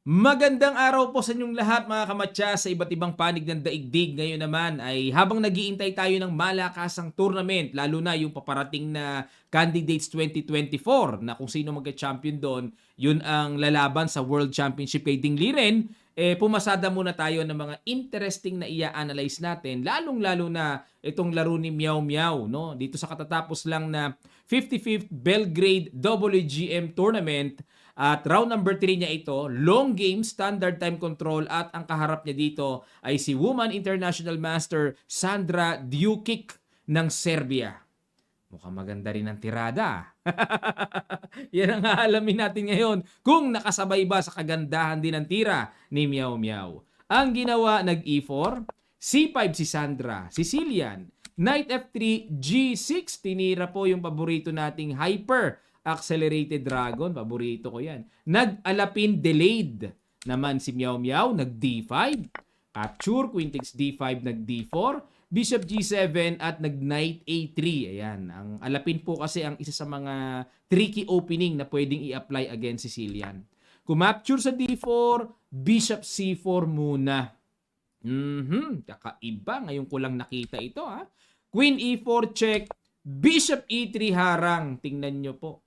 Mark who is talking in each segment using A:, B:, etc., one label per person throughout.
A: Magandang araw po sa inyong lahat mga kamatya sa iba't ibang panig ng daigdig. Ngayon naman ay habang nag-iintay tayo ng malakasang tournament, lalo na yung paparating na Candidates 2024 na kung sino magka-champion doon, yun ang lalaban sa World Championship kay Ding Liren, pumasada muna tayo ng mga interesting na i-analyze natin, lalong-lalo na itong laro ni Meow Meow, no? Dito sa katatapos lang na 55th Belgrade WGM Tournament. At round number 3 niya ito, long game, standard time control at ang kaharap niya dito ay si Woman International Master Sandra Djukic ng Serbia. Mukhang maganda rin ang tirada. Yan ang aalamin natin ngayon kung nakasabay ba sa kagandahan din ng tira ni Meow Meow. Ang ginawa, nag-E4, C5 si Sandra, Sicilian, Knight F3, G6, tinira po yung paborito nating hyper accelerated dragon, paborito ko yan. Nag-alapin delayed naman si Meow Meow, nag-D5, capture, Queen takes D5, nag-D4, Bishop G7 at nag-Knight A3. Ayan, ang alapin po kasi ang isa sa mga tricky opening na pwedeng i-apply against Sicilian. Kumapture sa D4, Bishop C4 muna. Kakaiba. Ngayon ko lang nakita ito ha. Queen E4 check, Bishop E3 harang. Tingnan nyo po.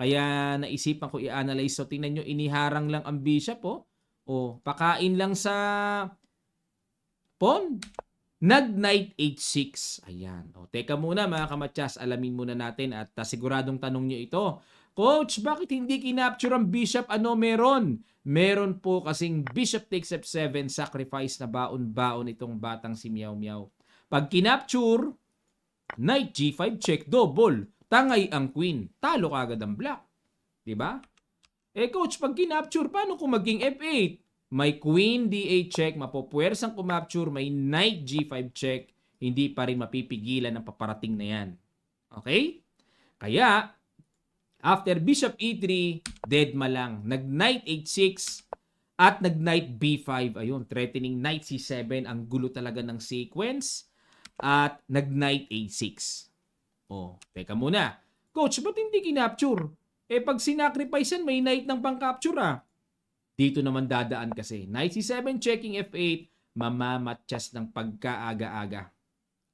A: Kaya naisipan ko i-analyze. So tingnan nyo, iniharang lang ang bishop oh. O, pakain lang sa pawn. Nag-knight h6. Ayan. O, teka muna mga kamatyas, alamin muna natin at siguradong tanong nyo ito. Coach, bakit hindi kinapture ang bishop? Ano meron? Meron po kasing bishop takes f7, sacrifice na baon-baon itong batang si Meow Meow. Pag kinapture, knight g5 check, double. Tangay ang queen. Talo kagad ang black. Diba? Coach, pag kinapture, paano kung maging f8? May queen d8 check, mapopwersang kumapture, may knight g5 check, hindi pa rin mapipigilan ang paparating na yan. Okay? Kaya, after bishop e3, dead ma lang. Nag-knight h6 at nag-knight b5. Ayun, threatening knight c7. Ang gulo talaga ng sequence. At nag-knight a6. Oh, teka muna. Coach, ba't hindi kinapture? Pag sinacrifice yan, may knight ng pang-capture ah. Dito naman dadaan kasi. Knight c7 checking f8, mamamatchas ng pagkaaga-aga.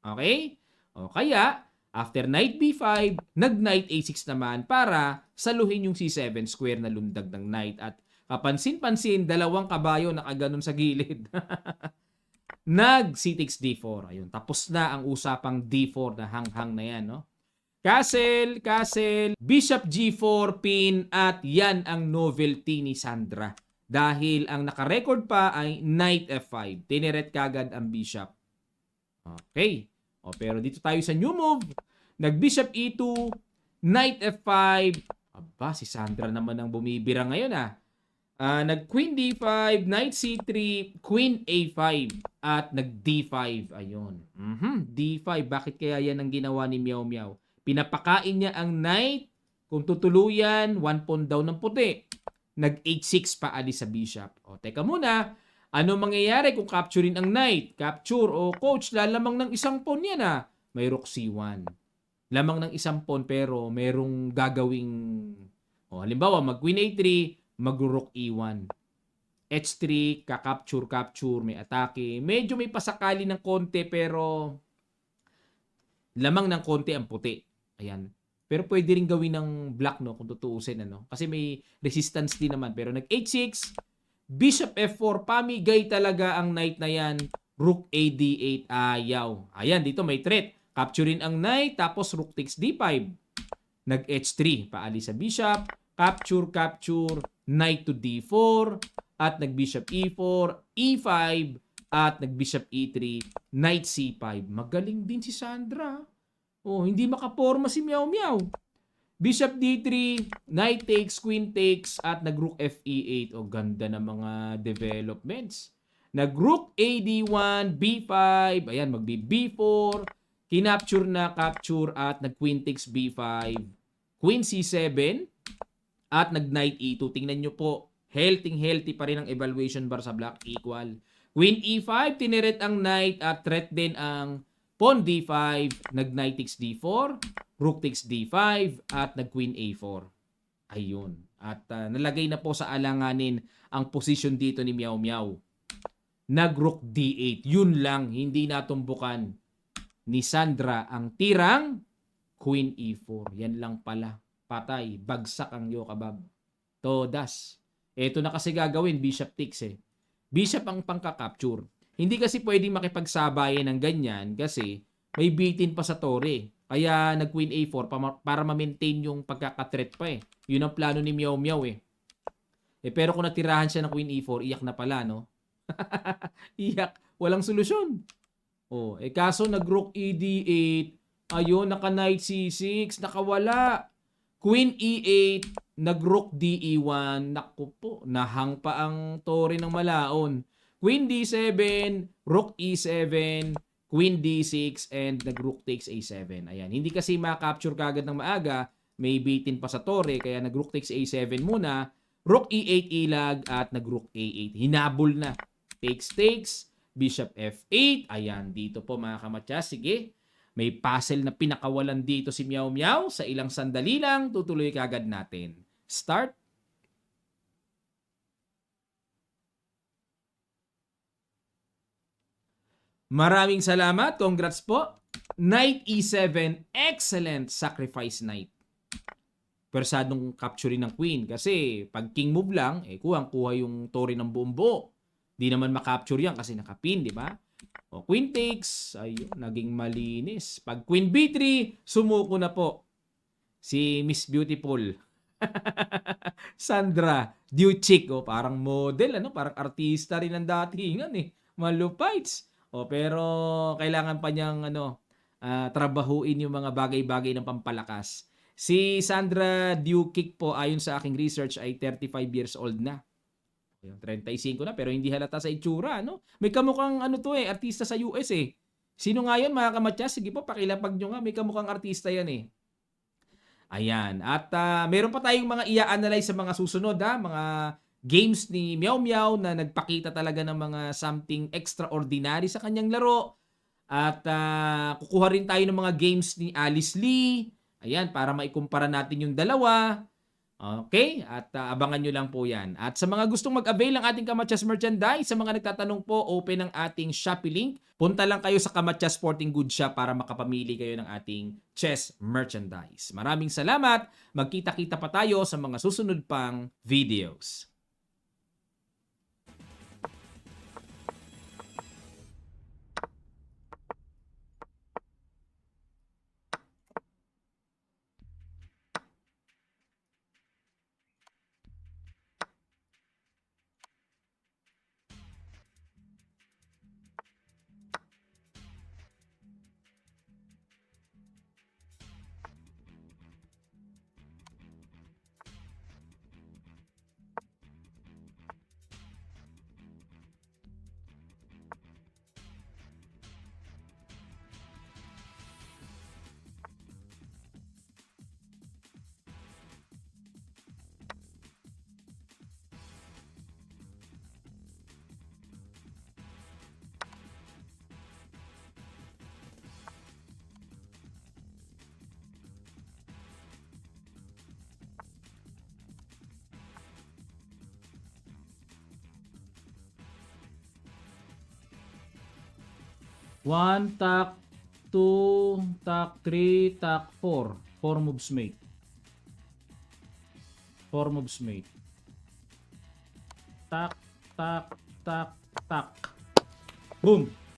A: Okay? O kaya, after knight b5, nag-knight a6 naman para saluhin yung c7 square na lundag ng knight. At kapansin-pansin, dalawang kabayo nakaganon sa gilid. Nag c takes d4. Ayun, tapos na ang usapang d4 na hang-hang na yan, no? Castle, castle, bishop g4 pin at yan ang novelty ni Sandra. Dahil ang nakarecord pa ay knight f5. Tineret kagad ang bishop. Okay. O, pero dito tayo sa new move. Nag-bishop e2, knight f5. Aba, si Sandra naman ang bumibira ngayon ah. Nag-queen d5, knight c3, queen a5, at nag-d5. Ayun. D5. Bakit kaya yan ang ginawa ni Meow Meow? Pinapakain niya ang knight. Kung tutuluyan, one pawn daw ng puti. Nag-h6 pa alis sa bishop. O, teka muna. Ano mangyayari kung capturein ang knight? Capture. O, coach, lalamang ng isang pawn yan ah. May rook c1. Lamang ng isang pawn pero merong gagawing... O, halimbawa, mag-queen a3, mag-rook e1. H3, ka-capture, may atake. Medyo may pasakali ng konti pero lamang ng konti ang puti. Ayan. Pero pwede rin gawin ng black, no, kung tutuusin, ano. Kasi may resistance din naman. Pero nag-h6, bishop f4, pamigay talaga ang knight na yan. Rook a d8, ayaw. Ayan, dito may threat. Capturein ang knight, tapos rook takes d5. Nag-h3, paalis sa bishop. Capture, knight to d4, at nag-bishop e4, e5, at nag-bishop e3, knight c5. Magaling din si Sandra. Oh, hindi makaporma si Meow Meow. Bishop d3, knight takes, queen takes, at nag-rook fe8. Oh, ganda ng mga developments. Nag-rook a d1, b5, ayan, mag-b4, kinapture na, capture, at nag-queen takes b5, queen c7, at nag-knight e2. Tingnan nyo po, healthy pa rin ang evaluation bar sa black, equal. Queen e5, tineret ang knight at threat din ang pawn d5, nag-knight takes d4, rook takes d5, at nag-queen a4. Ayun. At nalagay na po sa alanganin ang posisyon dito ni Meow Meow. Nag-rook D8. Yun lang, hindi natumbukan ni Sandra ang tirang Queen E4. Yan lang pala. Patay. Bagsak ang Yokabab. Todas. Ito na kasi gagawin, Bishop takes eh. Bishop ang pangka-capture. Hindi kasi pwedeng makipagsabayan ng ganyan kasi may bitin pa sa tore. Kaya nag-Queen A4 para ma-maintain yung pagkakatreat pa eh. Yun ang plano ni Meow Meow eh. Pero kung natirahan siya ng Queen A4, iyak na pala, no? Iyak. Walang solusyon. Kaso nag-Rook ED8. Ayun, naka-Knight C6. Nakawala. Queen E8. Nag-Rook DE1. Naku po. Nahang pa ang tore ng malaon. Queen D7. Rook E7. Queen D6. And nag-Rook takes A7. Ayan. Hindi kasi ma-capture kagad ng maaga. May bitin pa sa tore. Kaya nag-Rook takes A7 muna. Rook E8 ilag. At nag-Rook A8. Hinabol na. Takes. Bishop F8. Ayan. Dito po mga kamatyas. Sige. May puzzle na pinakawalan dito si Meow Meow. Sa ilang sandali lang, tutuloy kagad natin. Start. Maraming salamat. Congrats po. Knight E7. Excellent sacrifice knight. Persadong capturing ng queen. Kasi pag king move lang, kuha yung tore ng buong buo. Di naman makapture yan kasi nakapin, di ba? Queen takes, ayun, naging malinis. Pag queen b3, sumuko na po si Miss Beautiful. Sandra Duchik, parang model, parang artista rin ang datingan eh. Malupites. Pero kailangan pa niyang trabahuin yung mga bagay-bagay ng pampalakas. Si Sandra Duchik po, ayon sa aking research, ay 35 years old na. 35 na pero hindi halata sa itsura, no? May kamukhang artista sa US eh. Sino nga yun, mga kamatyas? Sige po, pakilapag nyo nga. May kamukhang artista yan eh. Ayan. At meron pa tayong mga i-analyze sa mga susunod, mga games ni Meow Meow na nagpakita talaga ng mga something extraordinary sa kanyang laro. At kukuha rin tayo ng mga games ni Alice Lee. Ayan, para maikumpara natin yung dalawa. Okay? At abangan nyo lang po yan. At sa mga gustong mag-avail ng ating Kamatyas merchandise, sa mga nagtatanong po, open ang ating Shopee link. Punta lang kayo sa Kamatyas Sporting Goods Shop para makapamili kayo ng ating chess merchandise. Maraming salamat. Magkita-kita pa tayo sa mga susunod pang videos. One, tak, 2, tak, 3, tak, 4. 4 moves mate. 4 moves mate. Tak, tak, tak, tak. Boom!